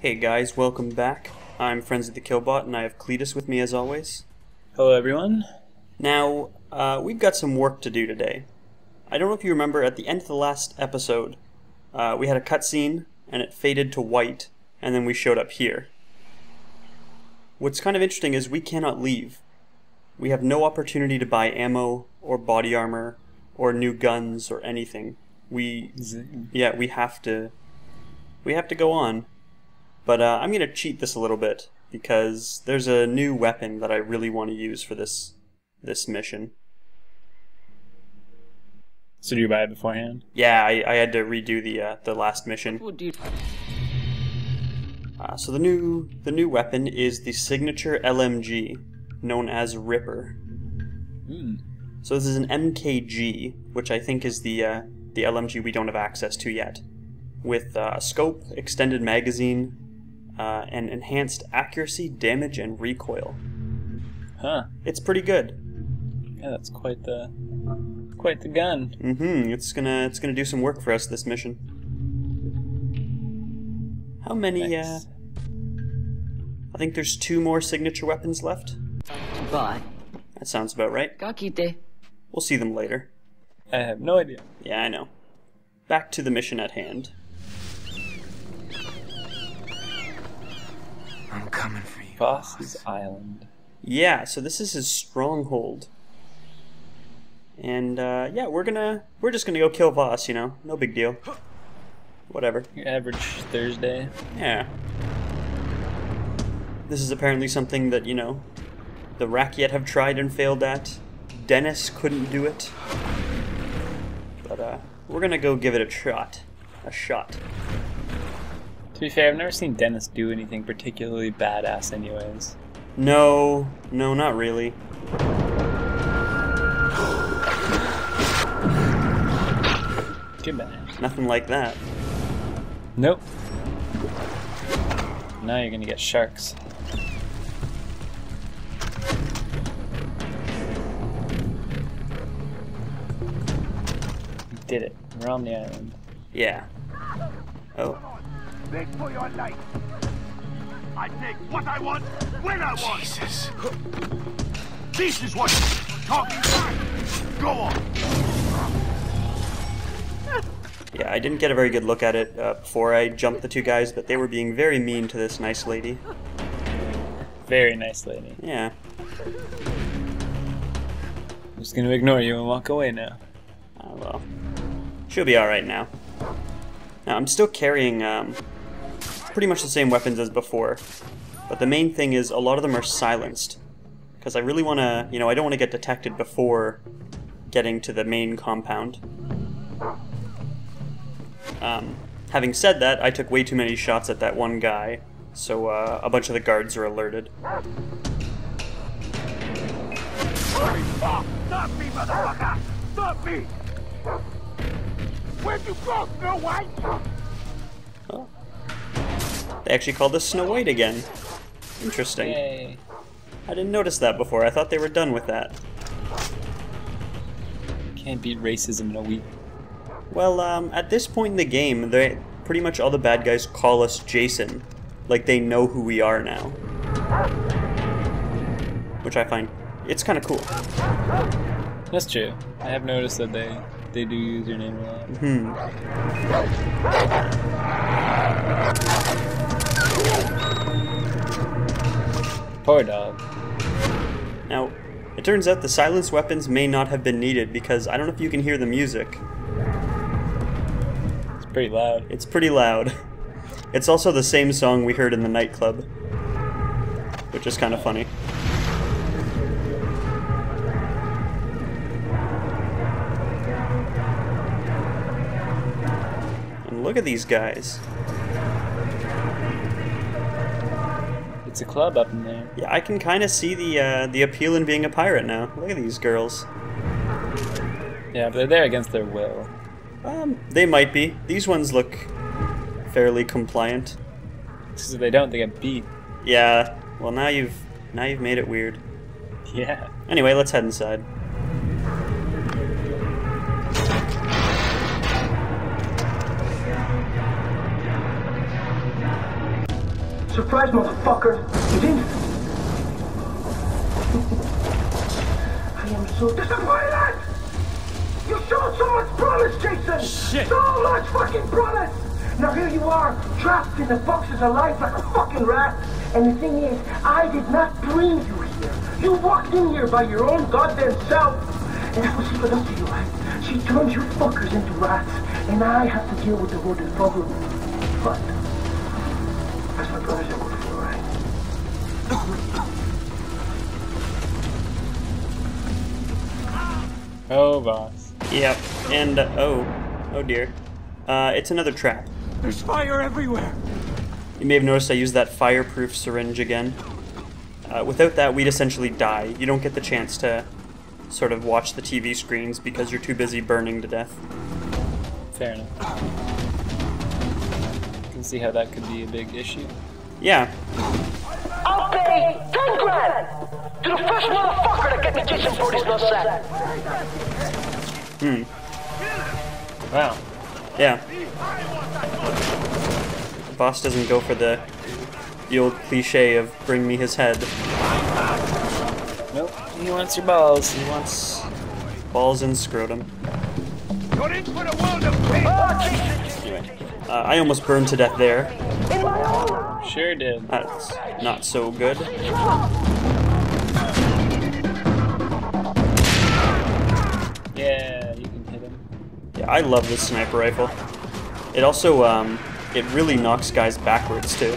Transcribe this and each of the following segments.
Hey guys, welcome back. I'm FrenzyTheKillbot and I have Cletus with me as always. Hello everyone. Now, we've got some work to do today. I don't know if you remember, at the end of the last episode, we had a cutscene and it faded to white, and then we showed up here. What's kind of interesting is we cannot leave. We have no opportunity to buy ammo, or body armor, or new guns, or anything. We have to go on. But I'm going to cheat this a little bit, because there's a new weapon that I really want to use for this mission. So do you buy it beforehand? Yeah, I had to redo the last mission. So the new weapon is the signature LMG, known as Ripper. So this is an MKG, which I think is the LMG we don't have access to yet, with scope, extended magazine, and enhanced accuracy, damage, and recoil. Huh. It's pretty good. Yeah, that's quite the gun. It's gonna do some work for us this mission. How many? Nice. I think there's 2 more signature weapons left. Bye. That sounds about right. We'll see them later. I have no idea. Yeah, I know. Back to the mission at hand. I'm coming for you. Vass's Island. Yeah, so this is his stronghold. And yeah, we're just gonna go kill Vass, you know, no big deal. Whatever. Your average Thursday. Yeah. This is apparently something that, you know, the Rakyat have tried and failed at. Dennis couldn't do it. But we're gonna go give it a shot. To be fair, I've never seen Dennis do anything particularly badass anyways. No, not really. Too bad. Nothing like that. Nope. Now you're gonna get sharks. We did it. We're on the island. Yeah. Oh. Beg for your life. I take what I want when I want. Jesus. This is what talking about. Go on. Yeah, I didn't get a very good look at it before I jumped the 2 guys, but they were being very mean to this nice lady. Very nice lady. Yeah. I'm just gonna ignore you and walk away now. Oh well. She'll be alright now. Now, I'm still carrying pretty much the same weapons as before, but the main thing is a lot of them are silenced. Because I really want to, you know, I don't want to get detected before getting to the main compound. Having said that, I took way too many shots at that one guy, so a bunch of the guards are alerted. Stop me, motherfucker! Stop me! Where'd you go, Snow White? Oh. They actually called us Snow White again. Interesting. Yay. I didn't notice that before. I thought they were done with that. Can't beat racism in a week. Well, at this point in the game, pretty much all the bad guys call us Jason. Like, they know who we are now. Which I find, it's kind of cool. That's true. I have noticed that they do use your name a lot. Poor dog. Now, it turns out the silenced weapons may not have been needed because I don't know if you can hear the music. It's pretty loud. It's pretty loud. It's also the same song we heard in the nightclub, which is kind of funny. And look at these guys. It's a club up in there. Yeah, I can kind of see the appeal in being a pirate now. Look at these girls. Yeah, but they're there against their will. They might be. These ones look fairly compliant. Because if they don't, they get beat. Yeah. Well, now you've made it weird. Yeah. Anyway, let's head inside. Surprise, motherfucker. You didn't. I am so disappointed! You showed so much promise, Jason! Shit. So much fucking promise! Now here you are, trapped in the boxes of life like a fucking rat. And the thing is, I did not bring you here. You walked in here by your own goddamn self. And that was she got up to you, right? She turned you fuckers into rats. And I have to deal with the rodent problem. But that's my brothers I work for, right? Oh, boss. Yep. And, oh dear. It's another trap. There's fire everywhere. You may have noticed I used that fireproof syringe again. Without that, we'd essentially die. You don't get the chance to sort of watch the TV screens because you're too busy burning to death. Fair enough. You can see how that could be a big issue. Yeah. I'll pay 10 grand to the first motherfucker that get me Jason for this nutsack. Wow. Yeah. The boss doesn't go for the old cliche of bring me his head. Nope. He wants your balls. He wants balls and scrotum. You're in for the world of pain. Anyway, I almost burned to death there. Sure did. That's not so good. Yeah, you can hit him. Yeah, I love this sniper rifle. It also, it really knocks guys backwards too.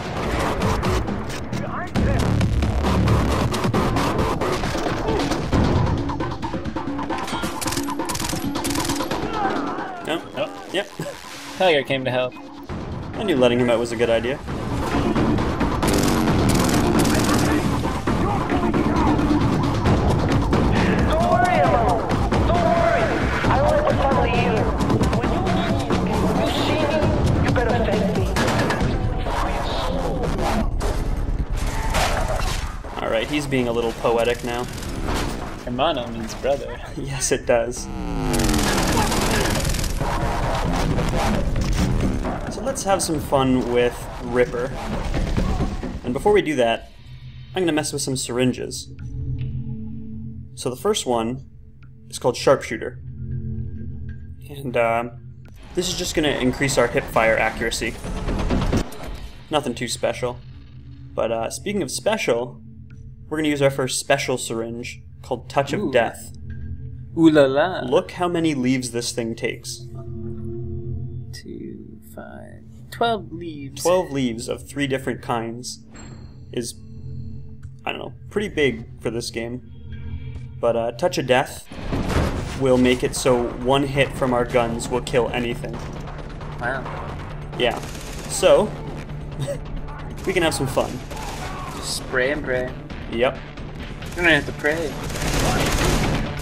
Oh, yep. Tiger came to help. I knew letting him out was a good idea. Don't worry, Emma. Don't worry. I don't let the family either. When you see me, you better thank me. Alright, he's being a little poetic now. Hermano means brother. Yes, it does. So let's have some fun with Ripper. And before we do that, I'm going to mess with some syringes. So the first one is called Sharpshooter. And this is just going to increase our hip fire accuracy. Nothing too special. But speaking of special, we're going to use our first special syringe called Touch of Death. Ooh la la. Look how many leaves this thing takes. 2, 5, 12 leaves. 12 leaves of 3 different kinds is, I don't know, pretty big for this game. But Touch of Death will make it so one hit from our guns will kill anything. Wow. Yeah. So, we can have some fun. Just spray and pray. Yep. You don't have to pray.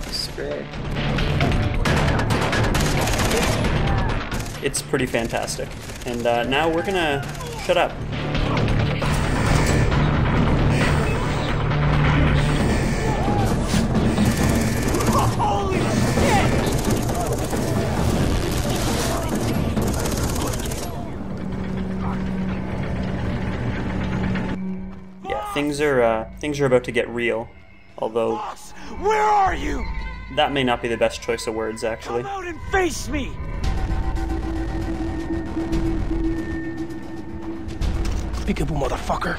Just spray. It's pretty fantastic. And now we're gonna shut up. Holy shit! Yeah, things are about to get real. Although Boss, where are you? that may not be the best choice of words, actually. Come out and face me! Peekaboo, motherfucker.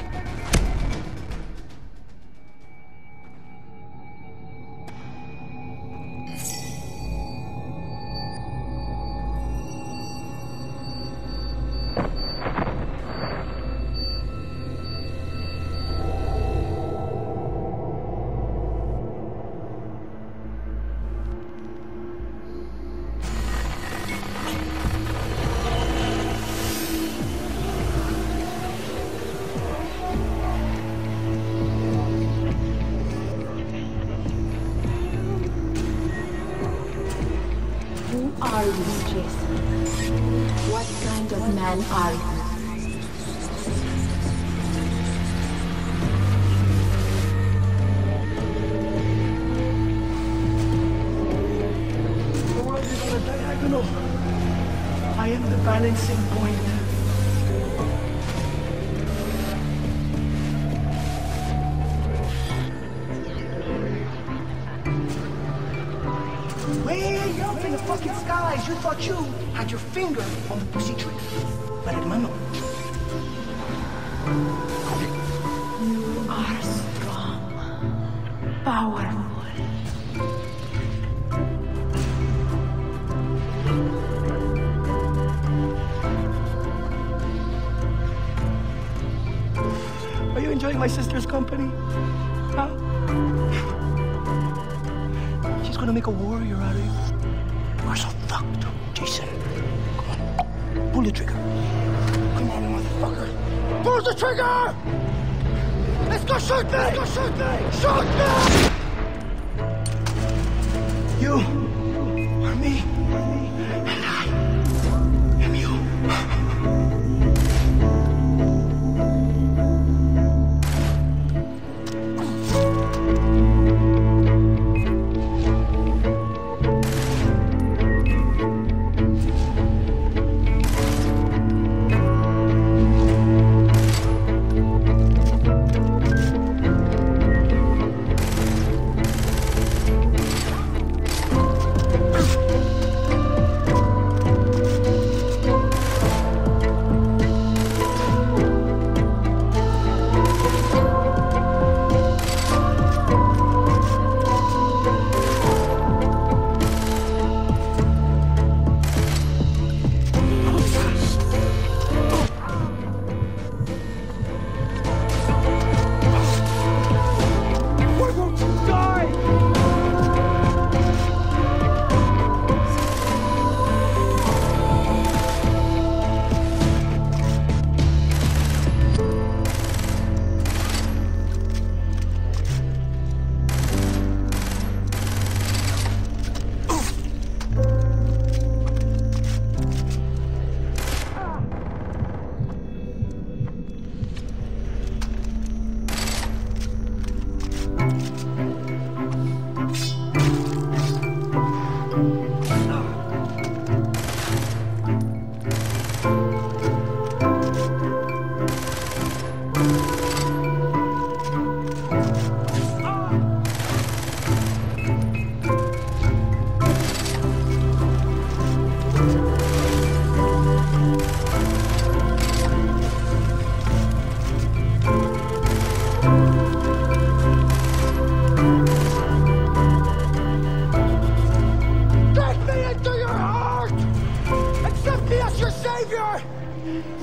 Who are you, Jason? What kind of man are you? The world is on a diagonal. I am the balancing point. because you thought you had your finger on the pussy trigger. But hermano. You are strong, powerful. Are you enjoying my sister's company? Huh? She's gonna make a warrior out of you. You are so fucked, Jason. Come on. Pull the trigger. Come on, motherfucker. Pull the trigger! Let's go shoot me! Let's go shoot me! Shoot me! You are me, and I am you.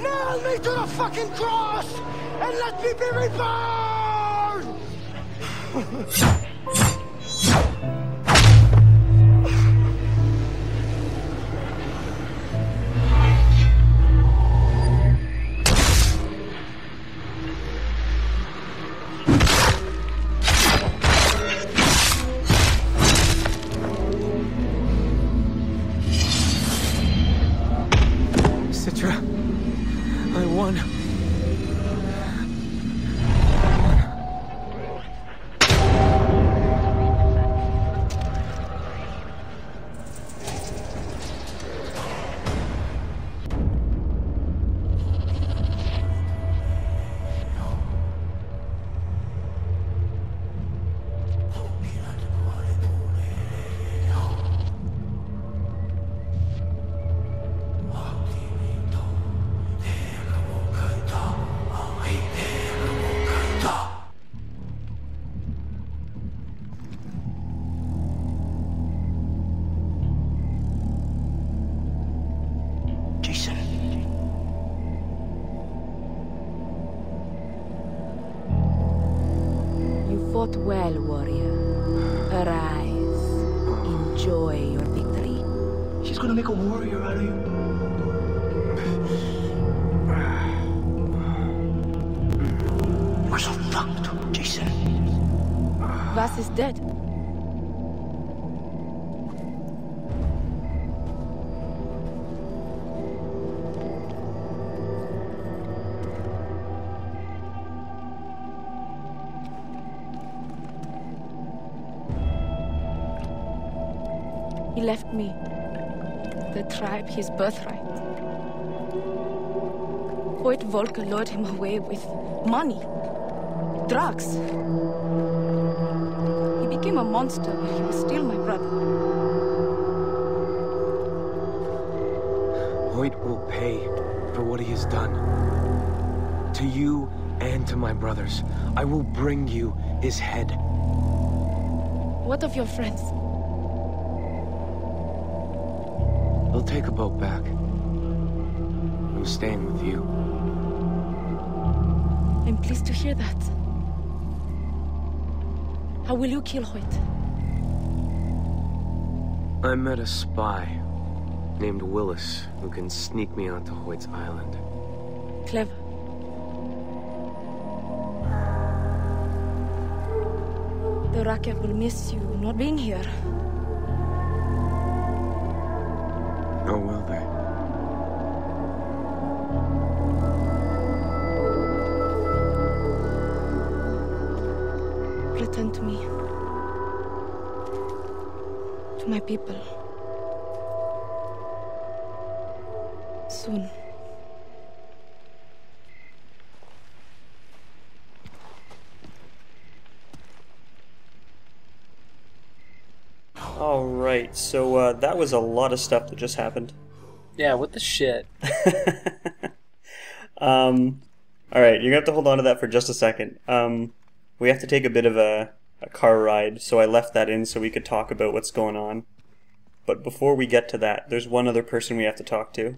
Nail me to the fucking cross and let me be reborn! Citra, I won. Jason. You fought well, warrior. Arise. Enjoy your victory. She's gonna make a warrior out of you. You're so fucked, Jason. Vass is dead. He left me, the tribe, his birthright. Hoyt Volker lured him away with money, drugs. He became a monster, but he was still my brother. Hoyt will pay for what he has done. To you and to my brothers, I will bring you his head. What of your friends? They'll take a boat back. I'm staying with you. I'm pleased to hear that. How will you kill Hoyt? I met a spy named Willis who can sneak me onto Hoyt's island. Clever. The Rakyat will miss you not being here. Or will they? Return to me. To my people. Soon. Alright, so that was a lot of stuff that just happened. Yeah, what the shit? Alright, you're gonna have to hold on to that for just a second. We have to take a bit of a car ride, so I left that in so we could talk about what's going on. But before we get to that, there's one other person we have to talk to.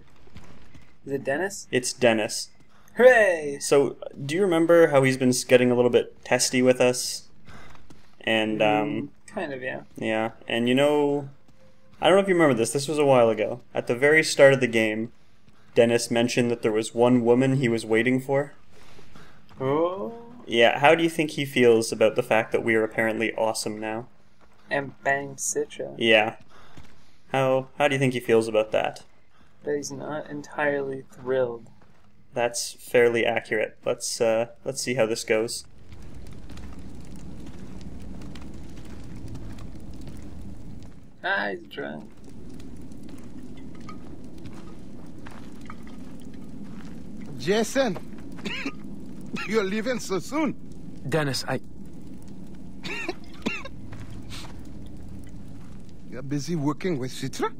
Is it Dennis? It's Dennis. Hooray! So, do you remember how he's been getting a little bit testy with us? And, Kind of, yeah. yeah, and you know, I don't know if you remember this was a while ago. At the very start of the game, Dennis mentioned that there was one woman he was waiting for. Oh. Yeah, how do you think he feels about the fact that we are apparently awesome now? And bang Citra. Yeah. How do you think he feels about that? But he's not entirely thrilled. That's fairly accurate. Let's see how this goes. Ah, he's drunk. Jason, you're leaving so soon. Dennis, You're busy working with Citra?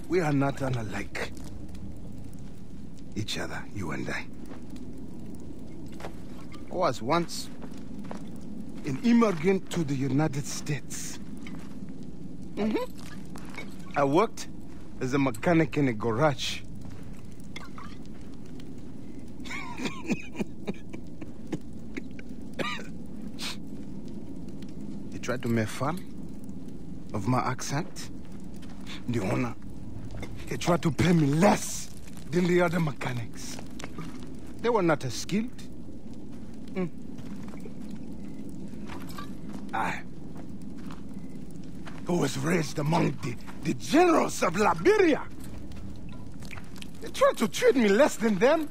We are not unlike each other, you and I. I was once an immigrant to the United States. I worked as a mechanic in a garage. They tried to make fun of my accent. The owner, they tried to pay me less than the other mechanics. They were not as skilled. I who was raised among the generals of Liberia. They tried to treat me less than them.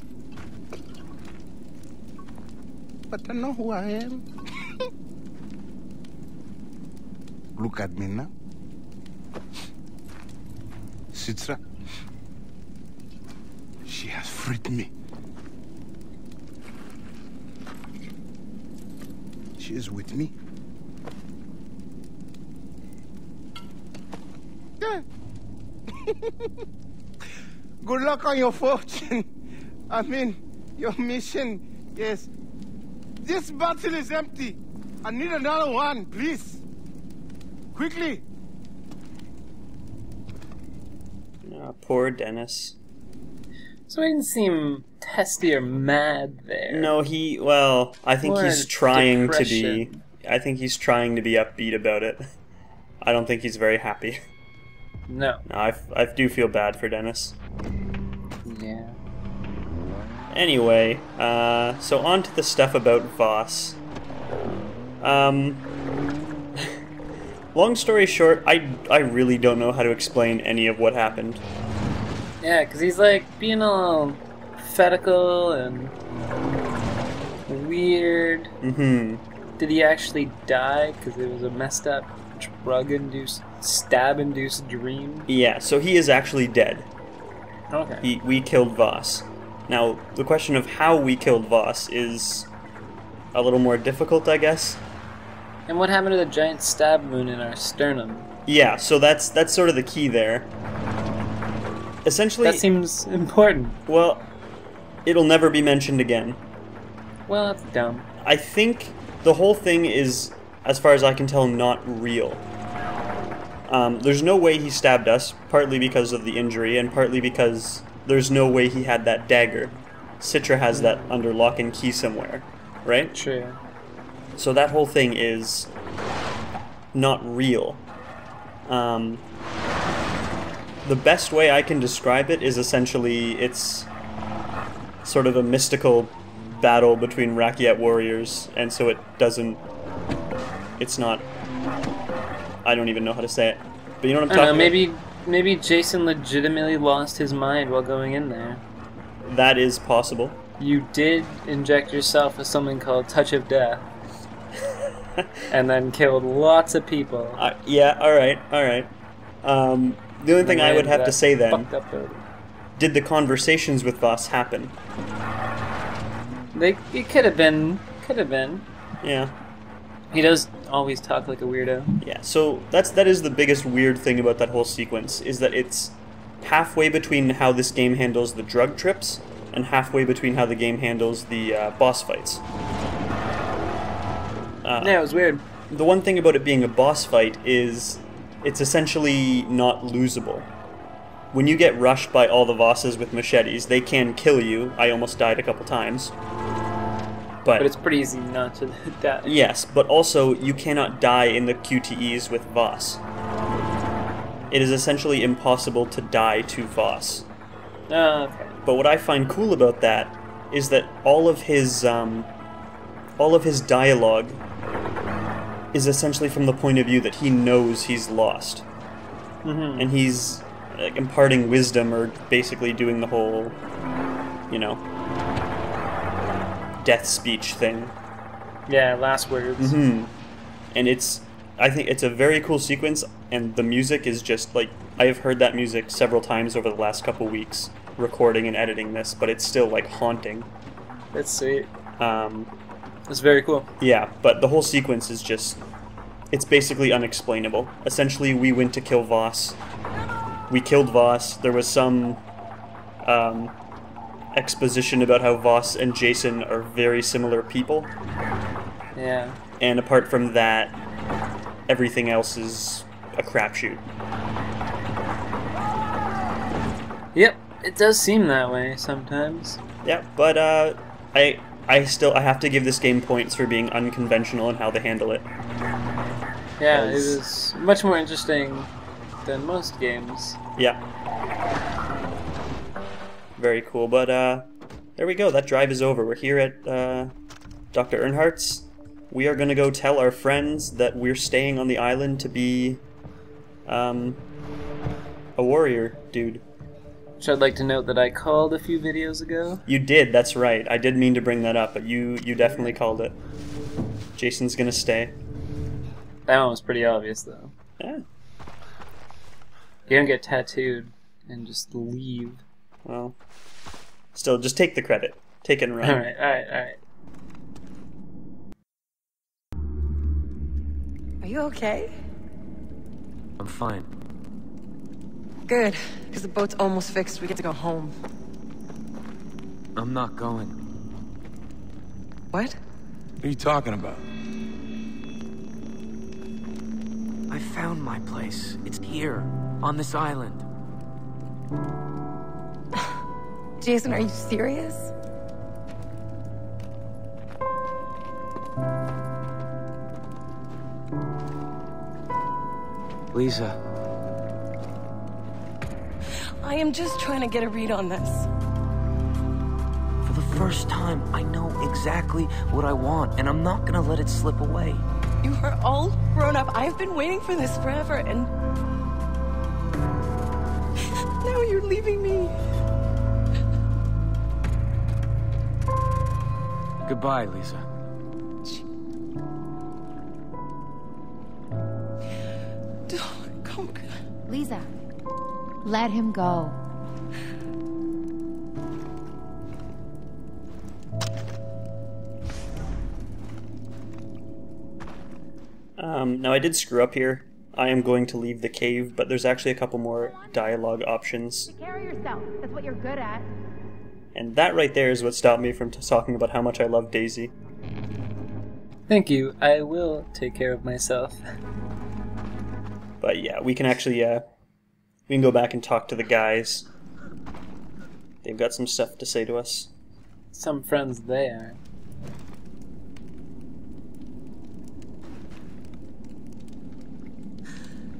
But I know who I am. Look at me now. Citra, she has freed me. She is with me. Yeah. Good luck on your fortune. I mean, your mission. Yes. This bottle is empty. I need another one, please. Quickly. Poor Dennis. So he didn't seem testy or mad there. No, I think More he's trying to be... depression. I think he's trying to be upbeat about it. I don't think he's very happy. No. No, I do feel bad for Dennis. Yeah. Anyway, so on to the stuff about Vass. Long story short, I really don't know how to explain any of what happened. Yeah, because he's like being all prophetical and weird. Did he actually die because it was a messed up drug-induced, stab-induced dream? Yeah, so he is actually dead. Okay. We killed Vass. Now, the question of how we killed Vass is a little more difficult, I guess. And what happened to the giant stab wound in our sternum? Yeah, so that's sort of the key there. Essentially... That seems important. Well, it'll never be mentioned again. Well, that's dumb. I think the whole thing is, as far as I can tell, not real. There's no way he stabbed us, partly because of the injury, and partly because there's no way he had that dagger. Citra has that under lock and key somewhere, right? True. So that whole thing is not real. The best way I can describe it is essentially it's sort of a mystical battle between Rakyat warriors, and so it's not, I don't even know how to say it. But you know what I'm talking about? Maybe Jason legitimately lost his mind while going in there. That is possible. You did inject yourself with something called Touch of Death. And then killed lots of people. Yeah, alright. The only thing I would have to say then, did the conversations with Vass happen? It could have been. Yeah. He does always talk like a weirdo. Yeah, so that is the biggest weird thing about that whole sequence, is that it's halfway between how this game handles the drug trips, and halfway between how the game handles the boss fights. Yeah, it was weird. The one thing about it being a boss fight is it's essentially not losable. When you get rushed by all the Vasses with machetes, they can kill you. I almost died a couple times. But it's pretty easy not to die. Yes, but also you cannot die in the QTEs with Vass. It is essentially impossible to die to Vass. Oh, okay. But what I find cool about that is that all of his dialogue is essentially from the point of view that he knows he's lost. Mm-hmm. And he's imparting wisdom, or basically doing the whole, death speech thing. Yeah, last words. Mm-hmm. And I think it's a very cool sequence, and the music is just, I have heard that music several times over the last couple weeks, recording and editing this, but it's still, haunting. That's sweet. It's very cool. Yeah, but the whole sequence is just, it's basically unexplainable. Essentially, we went to kill Vass. We killed Vass. There was some exposition about how Vass and Jason are very similar people. Yeah. And apart from that, everything else is a crapshoot. Yep, it does seem that way sometimes. Yeah, but I have to give this game points for being unconventional in how they handle it. Yeah, it was much more interesting than most games. Yeah. Very cool, but there we go. That drive is over. We're here at Dr. Earnhardt's. We are going to go tell our friends that we're staying on the island to be a warrior dude. Which I'd like to note that I called a few videos ago. You did, that's right. I did mean to bring that up, but you definitely called it. Jason's gonna stay. That one was pretty obvious, though. Yeah. You don't get tattooed and just leave. Well, still, just take the credit. Take it and run. Alright. Are you okay? I'm fine. Good, because the boat's almost fixed. We get to go home. I'm not going. What? What are you talking about? I found my place. It's here, on this island. Jason, are you serious? Lisa. I am just trying to get a read on this. For the first time, I know exactly what I want, and I'm not gonna let it slip away. You are all grown up. I've been waiting for this forever, and now you're leaving me. Goodbye, Lisa. Come. Lisa, let him go. Now I did screw up here. I am going to leave the cave, but there's actually a couple more dialogue options. Take care of yourself. That's what you're good at. And that right there is what stopped me from talking about how much I love Daisy. Thank you. I will take care of myself. But yeah, we can actually, we can go back and talk to the guys. They've got some stuff to say to us. Some friends they are.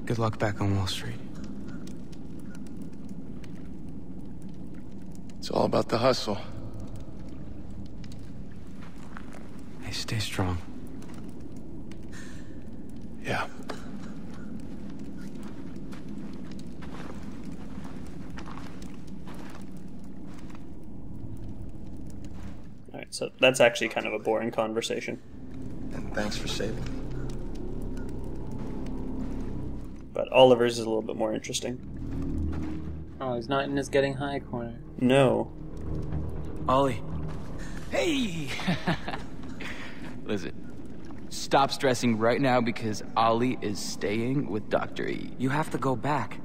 Good luck back on Wall Street. It's all about the hustle. Hey, stay strong. Yeah. Alright, so that's actually kind of a boring conversation. And thanks for saving me. But Oliver's is a little bit more interesting. Oh, he's not in his getting high corner. No. Ollie. Hey! Listen, stop stressing right now because Ollie is staying with Dr. E. You have to go back.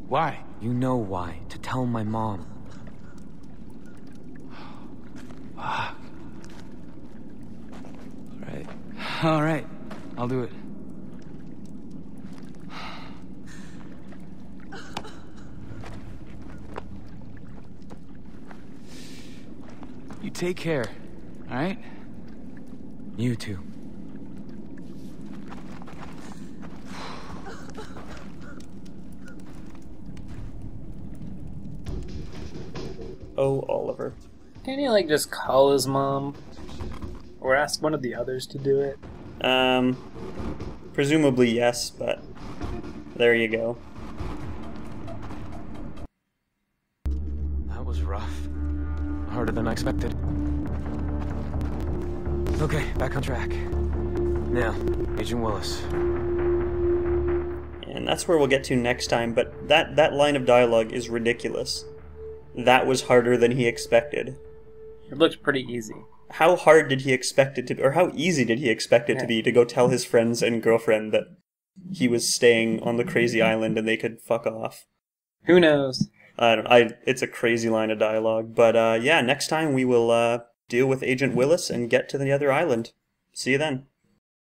Why? You know why. To tell my mom. Fuck. Alright. I'll do it. You take care, alright? You too. Oh, Oliver. Can't he, like, just call his mom? Or ask one of the others to do it? Presumably yes, but there you go. That was rough. Harder than I expected. Okay, back on track. Now, Agent Willis. And that's where we'll get to next time, but that line of dialogue is ridiculous. That was harder than he expected. It looked pretty easy. How hard did he expect it to be, or how easy did he expect it to be to go tell his friends and girlfriend that he was staying on the crazy island and they could fuck off? Who knows? It's a crazy line of dialogue, but yeah, next time we will deal with Agent Willis and get to the other island. See you then.